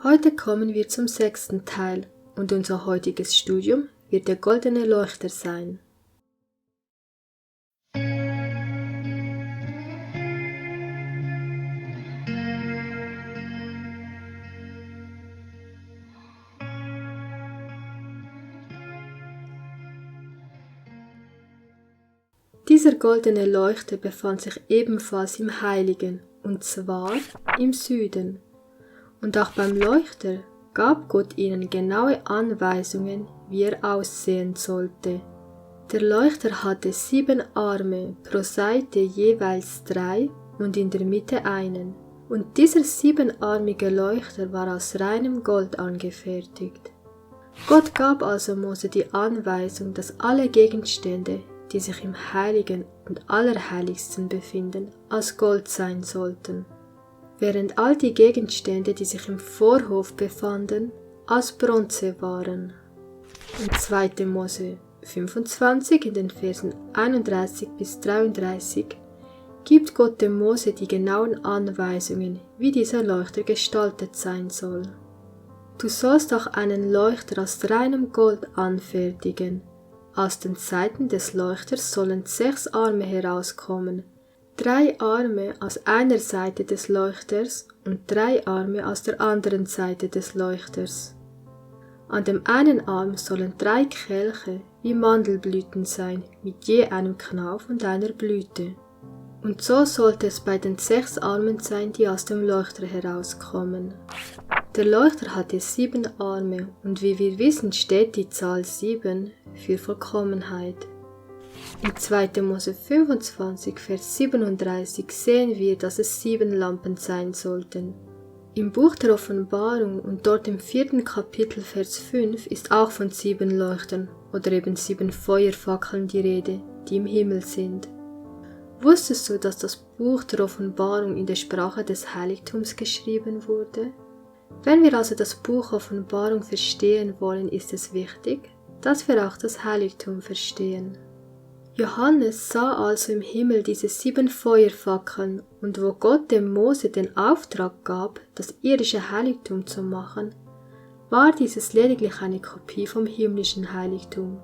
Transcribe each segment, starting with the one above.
Heute kommen wir zum 6. Teil und unser heutiges Studium wird der goldene Leuchter sein. Dieser goldene Leuchter befand sich ebenfalls im Heiligen, und zwar im Süden. Und auch beim Leuchter gab Gott ihnen genaue Anweisungen, wie er aussehen sollte. Der Leuchter hatte 7 Arme, pro Seite jeweils 3 und in der Mitte einen. Und dieser 7-armige Leuchter war aus reinem Gold angefertigt. Gott gab also Mose die Anweisung, dass alle Gegenstände, die sich im Heiligen und Allerheiligsten befinden, aus Gold sein sollten, während all die Gegenstände, die sich im Vorhof befanden, aus Bronze waren. In 2. Mose 25 in den Versen 31 bis 33 gibt Gott dem Mose die genauen Anweisungen, wie dieser Leuchter gestaltet sein soll. Du sollst auch einen Leuchter aus reinem Gold anfertigen. Aus den Seiten des Leuchters sollen 6 Arme herauskommen, 3 Arme aus einer Seite des Leuchters und 3 Arme aus der anderen Seite des Leuchters. An dem einen Arm sollen 3 Kelche wie Mandelblüten sein, mit je einem Knauf und einer Blüte. Und so sollte es bei den 6 Armen sein, die aus dem Leuchter herauskommen. Der Leuchter hatte 7 Arme und wie wir wissen, steht die Zahl 7 für Vollkommenheit. In 2. Mose 25, Vers 37 sehen wir, dass es 7 Lampen sein sollten. Im Buch der Offenbarung und dort im 4. Kapitel, Vers 5 ist auch von 7 Leuchtern oder eben 7 Feuerfackeln die Rede, die im Himmel sind. Wusstest du, dass das Buch der Offenbarung in der Sprache des Heiligtums geschrieben wurde? Wenn wir also das Buch Offenbarung verstehen wollen, ist es wichtig, dass wir auch das Heiligtum verstehen. Johannes sah also im Himmel diese 7 Feuerfackeln, und wo Gott dem Mose den Auftrag gab, das irdische Heiligtum zu machen, war dieses lediglich eine Kopie vom himmlischen Heiligtum.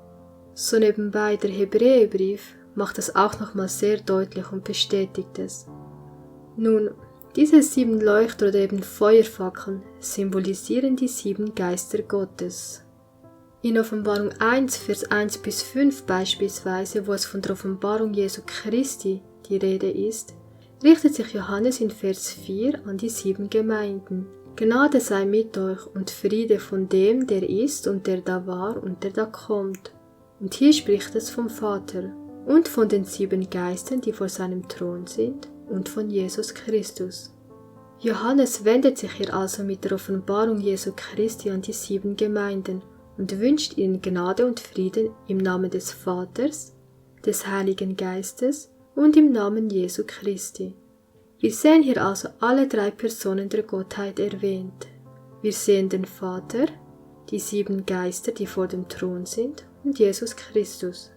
So nebenbei der Hebräerbrief macht das auch nochmal sehr deutlich und bestätigt es. Nun, diese 7 Leuchter oder eben Feuerfackeln symbolisieren die 7 Geister Gottes. In Offenbarung 1, Vers 1 bis 5 beispielsweise, wo es von der Offenbarung Jesu Christi die Rede ist, richtet sich Johannes in Vers 4 an die 7 Gemeinden. Gnade sei mit euch und Friede von dem, der ist und der da war und der da kommt. Und hier spricht es vom Vater und von den 7 Geistern, die vor seinem Thron sind, und von Jesus Christus. Johannes wendet sich hier also mit der Offenbarung Jesu Christi an die 7 Gemeinden und wünscht ihnen Gnade und Frieden im Namen des Vaters, des Heiligen Geistes und im Namen Jesu Christi. Wir sehen hier also alle 3 Personen der Gottheit erwähnt. Wir sehen den Vater, die 7 Geister, die vor dem Thron sind, und Jesus Christus.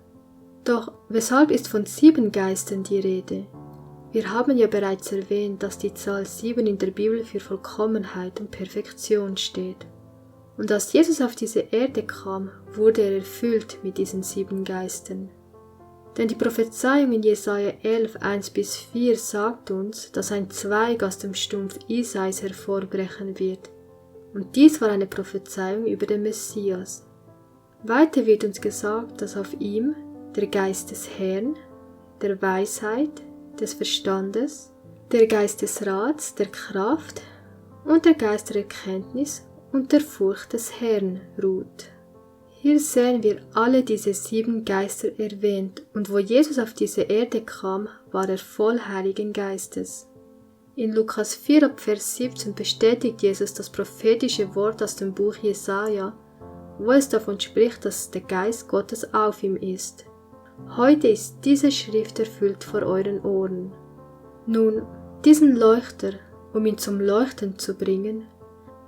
Doch weshalb ist von 7 Geistern die Rede? Wir haben ja bereits erwähnt, dass die Zahl 7 in der Bibel für Vollkommenheit und Perfektion steht. Und als Jesus auf diese Erde kam, wurde er erfüllt mit diesen 7 Geistern. Denn die Prophezeiung in Jesaja 11, 1-4 sagt uns, dass ein Zweig aus dem Stumpf Isais hervorbrechen wird. Und dies war eine Prophezeiung über den Messias. Weiter wird uns gesagt, dass auf ihm der Geist des Herrn, der Weisheit, des Verstandes, der Geist des Rats, der Kraft und der Geist der Erkenntnis und der Furcht des Herrn ruht. Hier sehen wir alle diese 7 Geister erwähnt, und wo Jesus auf diese Erde kam, war er voll Heiligen Geistes. In Lukas 4, Vers 17 bestätigt Jesus das prophetische Wort aus dem Buch Jesaja, wo es davon spricht, dass der Geist Gottes auf ihm ist. Heute ist diese Schrift erfüllt vor euren Ohren. Nun, diesen Leuchter, um ihn zum Leuchten zu bringen,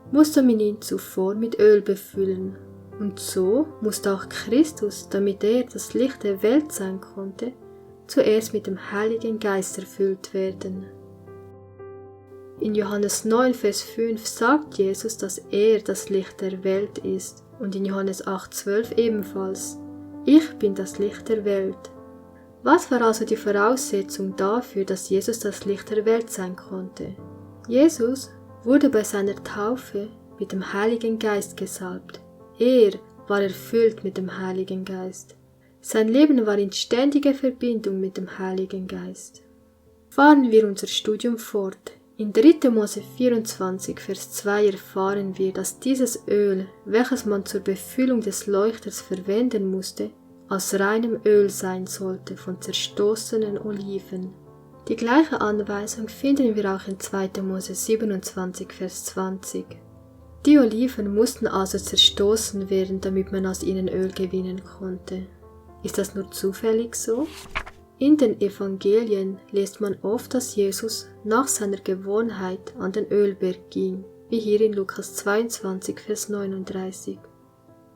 musste man ihn zuvor mit Öl befüllen. Und so musste auch Christus, damit er das Licht der Welt sein konnte, zuerst mit dem Heiligen Geist erfüllt werden. In Johannes 9, Vers 5 sagt Jesus, dass er das Licht der Welt ist und in Johannes 8, 12 ebenfalls: Ich bin das Licht der Welt. Was war also die Voraussetzung dafür, dass Jesus das Licht der Welt sein konnte? Jesus wurde bei seiner Taufe mit dem Heiligen Geist gesalbt. Er war erfüllt mit dem Heiligen Geist. Sein Leben war in ständiger Verbindung mit dem Heiligen Geist. Fahren wir unser Studium fort. In 3. Mose 24, Vers 2 erfahren wir, dass dieses Öl, welches man zur Befüllung des Leuchters verwenden musste, aus reinem Öl sein sollte von zerstoßenen Oliven. Die gleiche Anweisung finden wir auch in 2. Mose 27, Vers 20. Die Oliven mussten also zerstoßen werden, damit man aus ihnen Öl gewinnen konnte. Ist das nur zufällig so? In den Evangelien liest man oft, dass Jesus nach seiner Gewohnheit an den Ölberg ging, wie hier in Lukas 22, Vers 39.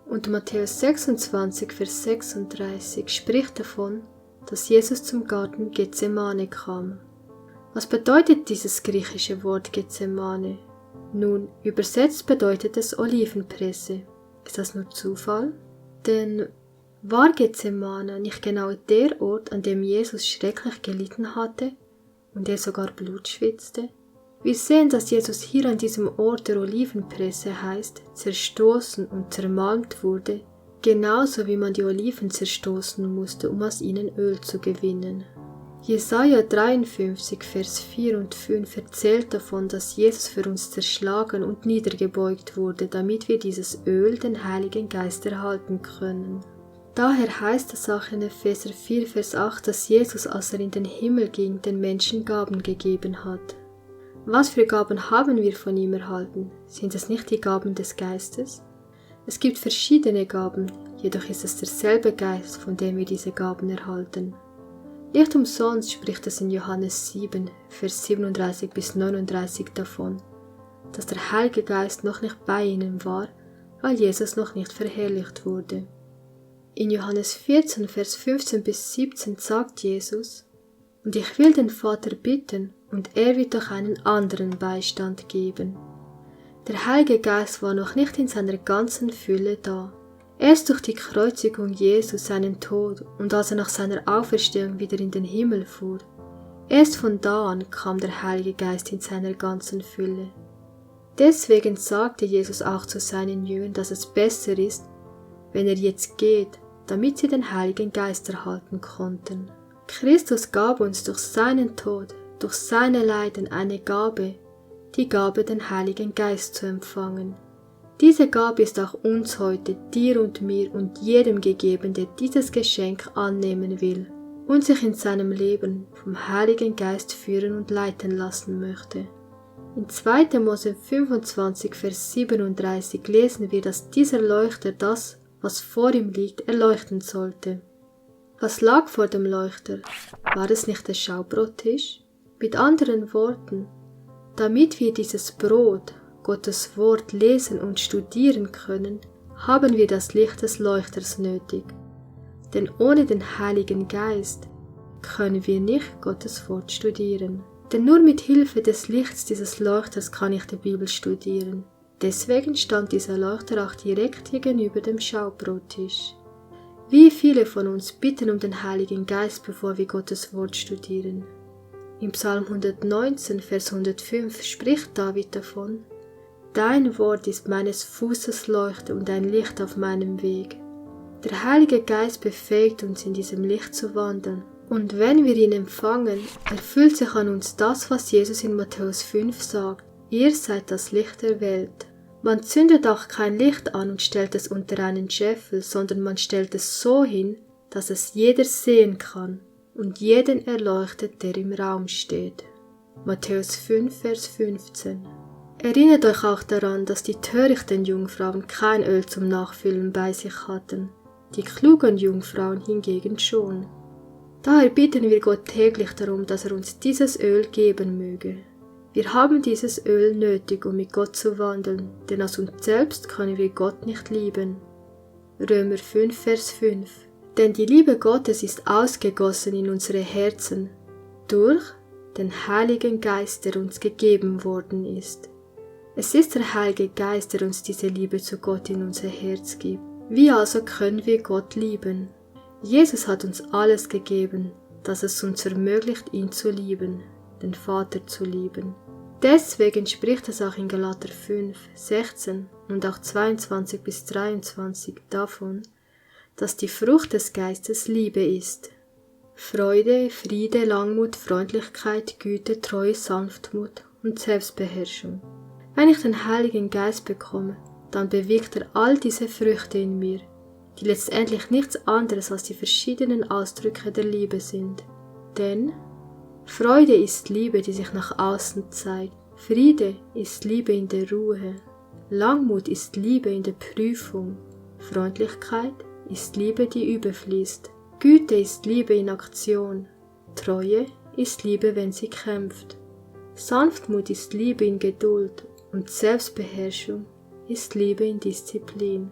Und Matthäus 26, Vers 36 spricht davon, dass Jesus zum Garten Gethsemane kam. Was bedeutet dieses griechische Wort Gethsemane? Nun, übersetzt bedeutet es Olivenpresse. Ist das nur Zufall? Denn war Gethsemane nicht genau der Ort, an dem Jesus schrecklich gelitten hatte und er sogar Blut schwitzte? Wir sehen, dass Jesus hier an diesem Ort der Olivenpresse heißt, zerstoßen und zermalmt wurde, genauso wie man die Oliven zerstoßen musste, um aus ihnen Öl zu gewinnen. Jesaja 53, Vers 4 und 5 erzählt davon, dass Jesus für uns zerschlagen und niedergebeugt wurde, damit wir dieses Öl, den Heiligen Geist, erhalten können. Daher heißt es auch in Epheser 4, Vers 8, dass Jesus, als er in den Himmel ging, den Menschen Gaben gegeben hat. Was für Gaben haben wir von ihm erhalten? Sind es nicht die Gaben des Geistes? Es gibt verschiedene Gaben, jedoch ist es derselbe Geist, von dem wir diese Gaben erhalten. Nicht umsonst spricht es in Johannes 7, Vers 37 bis 39 davon, dass der Heilige Geist noch nicht bei ihnen war, weil Jesus noch nicht verherrlicht wurde. In Johannes 14, Vers 15 bis 17 sagt Jesus: Und ich will den Vater bitten, und er wird euch einen anderen Beistand geben. Der Heilige Geist war noch nicht in seiner ganzen Fülle da. Erst durch die Kreuzigung Jesu, seinen Tod und als er nach seiner Auferstehung wieder in den Himmel fuhr, erst von da an kam der Heilige Geist in seiner ganzen Fülle. Deswegen sagte Jesus auch zu seinen Jüngern, dass es besser ist, wenn er jetzt geht, damit sie den Heiligen Geist erhalten konnten. Christus gab uns durch seinen Tod, durch seine Leiden eine Gabe, die Gabe, den Heiligen Geist zu empfangen. Diese Gabe ist auch uns heute, dir und mir und jedem gegeben, der dieses Geschenk annehmen will und sich in seinem Leben vom Heiligen Geist führen und leiten lassen möchte. In 2. Mose 25, Vers 37 lesen wir, dass dieser Leuchter das, was vor ihm liegt, erleuchten sollte. Was lag vor dem Leuchter? War es nicht der Schaubrottisch? Mit anderen Worten, damit wir dieses Brot, Gottes Wort, lesen und studieren können, haben wir das Licht des Leuchters nötig. Denn ohne den Heiligen Geist können wir nicht Gottes Wort studieren. Denn nur mit Hilfe des Lichts dieses Leuchters kann ich die Bibel studieren. Deswegen stand dieser Leuchter auch direkt gegenüber dem Schaubrottisch. Wie viele von uns bitten um den Heiligen Geist, bevor wir Gottes Wort studieren? Im Psalm 119, Vers 105 spricht David davon: Dein Wort ist meines Fußes Leuchte und ein Licht auf meinem Weg. Der Heilige Geist befähigt uns, in diesem Licht zu wandeln. Und wenn wir ihn empfangen, erfüllt sich an uns das, was Jesus in Matthäus 5 sagt: Ihr seid das Licht der Welt. Man zündet auch kein Licht an und stellt es unter einen Scheffel, sondern man stellt es so hin, dass es jeder sehen kann und jeden erleuchtet, der im Raum steht. Matthäus 5, Vers 15. Erinnert euch auch daran, dass die törichten Jungfrauen kein Öl zum Nachfüllen bei sich hatten, die klugen Jungfrauen hingegen schon. Daher bitten wir Gott täglich darum, dass er uns dieses Öl geben möge. Wir haben dieses Öl nötig, um mit Gott zu wandeln, denn aus uns selbst können wir Gott nicht lieben. Römer 5, Vers 5. Denn die Liebe Gottes ist ausgegossen in unsere Herzen durch den Heiligen Geist, der uns gegeben worden ist. Es ist der Heilige Geist, der uns diese Liebe zu Gott in unser Herz gibt. Wie also können wir Gott lieben? Jesus hat uns alles gegeben, dass es uns ermöglicht, ihn zu lieben, den Vater zu lieben. Deswegen spricht es auch in Galater 5, 16 und auch 22 bis 23 davon, dass die Frucht des Geistes Liebe ist. Freude, Friede, Langmut, Freundlichkeit, Güte, Treue, Sanftmut und Selbstbeherrschung. Wenn ich den Heiligen Geist bekomme, dann bewirkt er all diese Früchte in mir, die letztendlich nichts anderes als die verschiedenen Ausdrücke der Liebe sind. Denn Freude ist Liebe, die sich nach außen zeigt. Friede ist Liebe in der Ruhe. Langmut ist Liebe in der Prüfung. Freundlichkeit ist Liebe, die überfließt. Güte ist Liebe in Aktion. Treue ist Liebe, wenn sie kämpft. Sanftmut ist Liebe in Geduld und Selbstbeherrschung ist Liebe in Disziplin.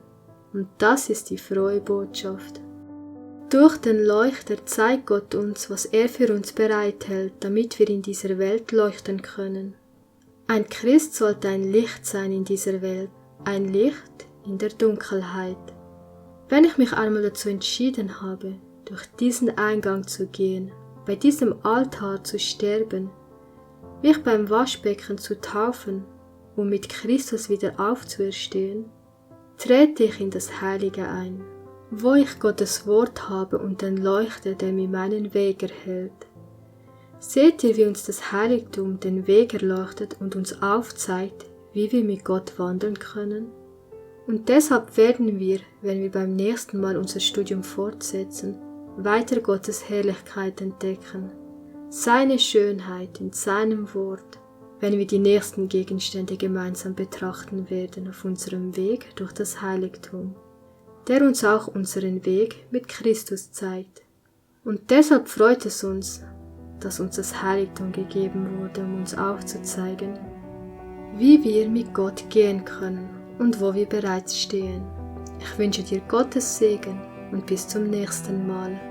Und das ist die frohe Botschaft. Durch den Leuchter zeigt Gott uns, was er für uns bereithält, damit wir in dieser Welt leuchten können. Ein Christ sollte ein Licht sein in dieser Welt, ein Licht in der Dunkelheit. Wenn ich mich einmal dazu entschieden habe, durch diesen Eingang zu gehen, bei diesem Altar zu sterben, mich beim Waschbecken zu taufen, um mit Christus wieder aufzuerstehen, trete ich in das Heilige ein, wo ich Gottes Wort habe und den Leuchter, der mir meinen Weg erhält. Seht ihr, wie uns das Heiligtum den Weg erleuchtet und uns aufzeigt, wie wir mit Gott wandeln können? Und deshalb werden wir, wenn wir beim nächsten Mal unser Studium fortsetzen, weiter Gottes Herrlichkeit entdecken, seine Schönheit in seinem Wort, wenn wir die nächsten Gegenstände gemeinsam betrachten werden auf unserem Weg durch das Heiligtum, der uns auch unseren Weg mit Christus zeigt. Und deshalb freut es uns, dass uns das Heiligtum gegeben wurde, um uns aufzuzeigen, wie wir mit Gott gehen können und wo wir bereits stehen. Ich wünsche dir Gottes Segen und bis zum nächsten Mal.